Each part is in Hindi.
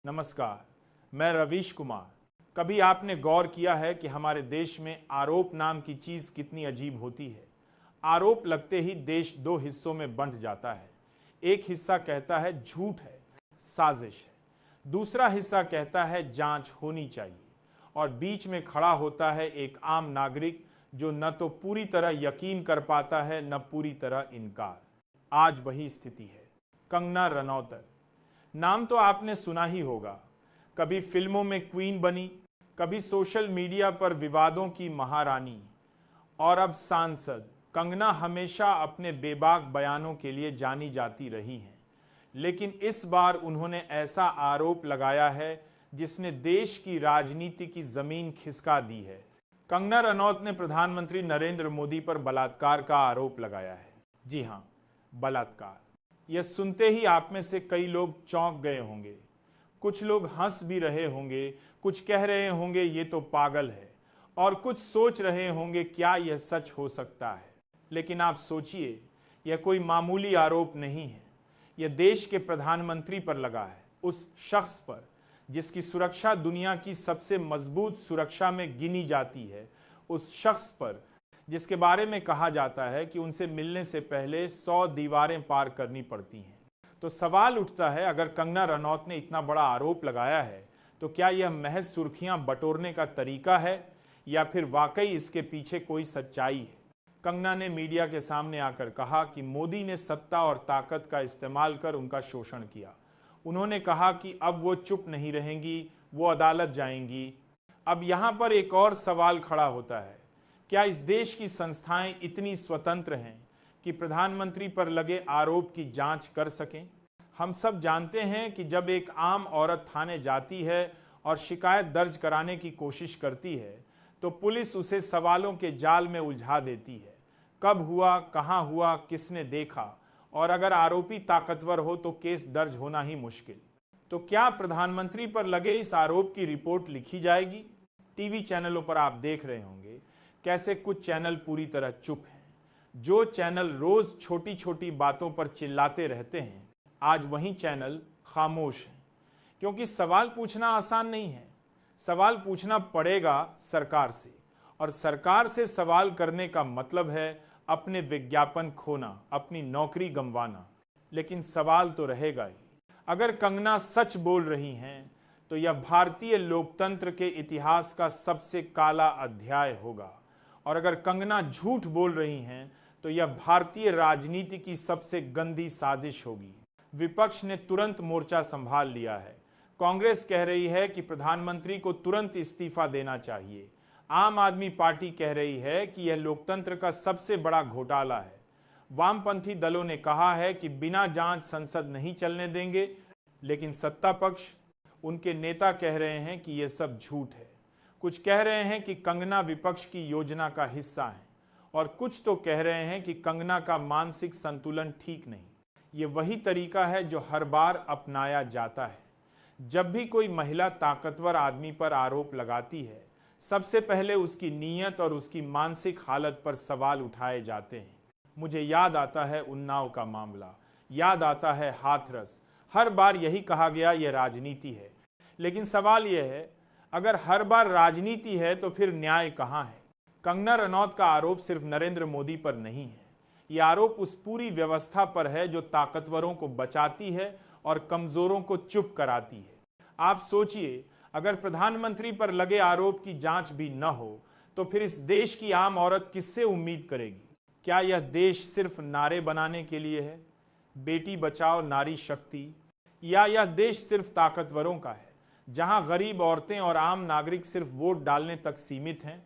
नमस्कार, मैं रवीश कुमार। कभी आपने गौर किया है कि हमारे देश में आरोप नाम की चीज कितनी अजीब होती है। आरोप लगते ही देश दो हिस्सों में बंट जाता है। एक हिस्सा कहता है झूठ है, साजिश है। दूसरा हिस्सा कहता है जांच होनी चाहिए। और बीच में खड़ा होता है एक आम नागरिक जो न तो पूरी तरह यकीन कर पाता है न पूरी तरह इनकार। आज वही स्थिति है। कंगना रनौत नाम तो आपने सुना ही होगा। कभी फिल्मों में क्वीन बनी, कभी सोशल मीडिया पर विवादों की महारानी, और अब सांसद। कंगना हमेशा अपने बेबाक बयानों के लिए जानी जाती रही हैं, लेकिन इस बार उन्होंने ऐसा आरोप लगाया है जिसने देश की राजनीति की जमीन खिसका दी है। कंगना रनौत ने प्रधानमंत्री नरेंद्र मोदी पर बलात्कार का आरोप लगाया है। जी हां, बलात्कार। यह सुनते ही आप में से कई लोग चौंक गए होंगे। कुछ लोग हंस भी रहे होंगे, कुछ कह रहे होंगे ये तो पागल है, और कुछ सोच रहे होंगे क्या यह सच हो सकता है। लेकिन आप सोचिए, यह कोई मामूली आरोप नहीं है। यह देश के प्रधानमंत्री पर लगा है, उस शख्स पर जिसकी सुरक्षा दुनिया की सबसे मजबूत सुरक्षा में गिनी जाती है, उस शख्स पर जिसके बारे में कहा जाता है कि उनसे मिलने से पहले 100 दीवारें पार करनी पड़ती हैं। तो सवाल उठता है, अगर कंगना रनौत ने इतना बड़ा आरोप लगाया है तो क्या यह महज सुर्खियां बटोरने का तरीका है या फिर वाकई इसके पीछे कोई सच्चाई है। कंगना ने मीडिया के सामने आकर कहा कि मोदी ने सत्ता और ताकत का इस्तेमाल कर उनका शोषण किया। उन्होंने कहा कि अब वो चुप नहीं रहेंगी, वो अदालत जाएंगी। अब यहां पर एक और सवाल खड़ा होता है, क्या इस देश की संस्थाएं इतनी स्वतंत्र हैं कि प्रधानमंत्री पर लगे आरोप की जांच कर सकें। हम सब जानते हैं कि जब एक आम औरत थाने जाती है और शिकायत दर्ज कराने की कोशिश करती है तो पुलिस उसे सवालों के जाल में उलझा देती है। कब हुआ, कहां हुआ, किसने देखा, और अगर आरोपी ताकतवर हो तो केस दर्ज होना ही मुश्किल। तो क्या प्रधानमंत्री पर लगे इस आरोप की रिपोर्ट लिखी जाएगी। टीवी चैनलों पर आप देख रहे होंगे कैसे कुछ चैनल पूरी तरह चुप हैं। जो चैनल रोज छोटी छोटी बातों पर चिल्लाते रहते हैं, आज वही चैनल खामोश हैं। क्योंकि सवाल पूछना आसान नहीं है। सवाल पूछना पड़ेगा सरकार से, और सरकार से सवाल करने का मतलब है अपने विज्ञापन खोना, अपनी नौकरी गंवाना। लेकिन सवाल तो रहेगा ही। अगर कंगना सच बोल रही हैं तो यह भारतीय लोकतंत्र के इतिहास का सबसे काला अध्याय होगा, और अगर कंगना झूठ बोल रही हैं तो यह भारतीय राजनीति की सबसे गंदी साजिश होगी। विपक्ष ने तुरंत मोर्चा संभाल लिया है। कांग्रेस कह रही है कि प्रधानमंत्री को तुरंत इस्तीफा देना चाहिए। आम आदमी पार्टी कह रही है कि यह लोकतंत्र का सबसे बड़ा घोटाला है। वामपंथी दलों ने कहा है कि बिना जांच संसद नहीं चलने देंगे, लेकिन सत्ता पक्ष, उनके नेता कह रहे हैं कि यह सब झूठ है। कुछ कह रहे हैं कि कंगना विपक्ष की योजना का हिस्सा है, और कुछ तो कह रहे हैं कि कंगना का मानसिक संतुलन ठीक नहीं। ये वही तरीका है जो हर बार अपनाया जाता है। जब भी कोई महिला ताकतवर आदमी पर आरोप लगाती है, सबसे पहले उसकी नीयत और उसकी मानसिक हालत पर सवाल उठाए जाते हैं। मुझे याद आता है उन्नाव का मामला, याद आता है हाथरस। हर बार यही कहा गया, यह राजनीति है। लेकिन सवाल यह है, अगर हर बार राजनीति है तो फिर न्याय कहां है। कंगना रनौत का आरोप सिर्फ नरेंद्र मोदी पर नहीं है। यह आरोप उस पूरी व्यवस्था पर है जो ताकतवरों को बचाती है और कमजोरों को चुप कराती है। आप सोचिए, अगर प्रधानमंत्री पर लगे आरोप की जांच भी न हो तो फिर इस देश की आम औरत किससे उम्मीद करेगी। क्या यह देश सिर्फ नारे बनाने के लिए है, बेटी बचाओ नारी शक्ति, या यह देश सिर्फ ताकतवरों का है जहां गरीब औरतें और आम नागरिक सिर्फ वोट डालने तक सीमित हैं।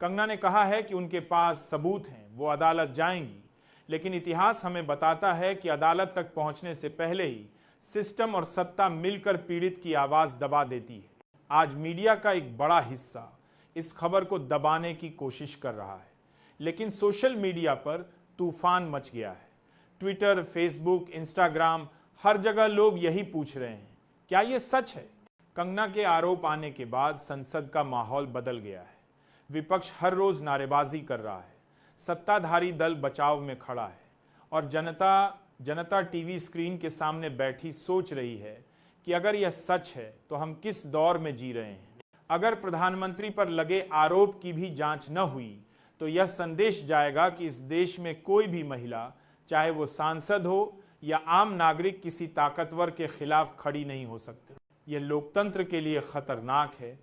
कंगना ने कहा है कि उनके पास सबूत हैं, वो अदालत जाएंगी, लेकिन इतिहास हमें बताता है कि अदालत तक पहुंचने से पहले ही सिस्टम और सत्ता मिलकर पीड़ित की आवाज दबा देती है। आज मीडिया का एक बड़ा हिस्सा इस खबर को दबाने की कोशिश कर रहा है, लेकिन सोशल मीडिया पर तूफान मच गया है। ट्विटर, फेसबुक, इंस्टाग्राम, हर जगह लोग यही पूछ रहे हैं, क्या यह सच है। कंगना के आरोप आने के बाद संसद का माहौल बदल गया है। विपक्ष हर रोज नारेबाजी कर रहा है, सत्ताधारी दल बचाव में खड़ा है, और जनता टीवी स्क्रीन के सामने बैठी सोच रही है कि अगर यह सच है तो हम किस दौर में जी रहे हैं। अगर प्रधानमंत्री पर लगे आरोप की भी जांच न हुई तो यह संदेश जाएगा कि इस देश में कोई भी महिला, चाहे वो सांसद हो या आम नागरिक, किसी ताकतवर के खिलाफ खड़ी नहीं हो सकती। यह लोकतंत्र के लिए खतरनाक है।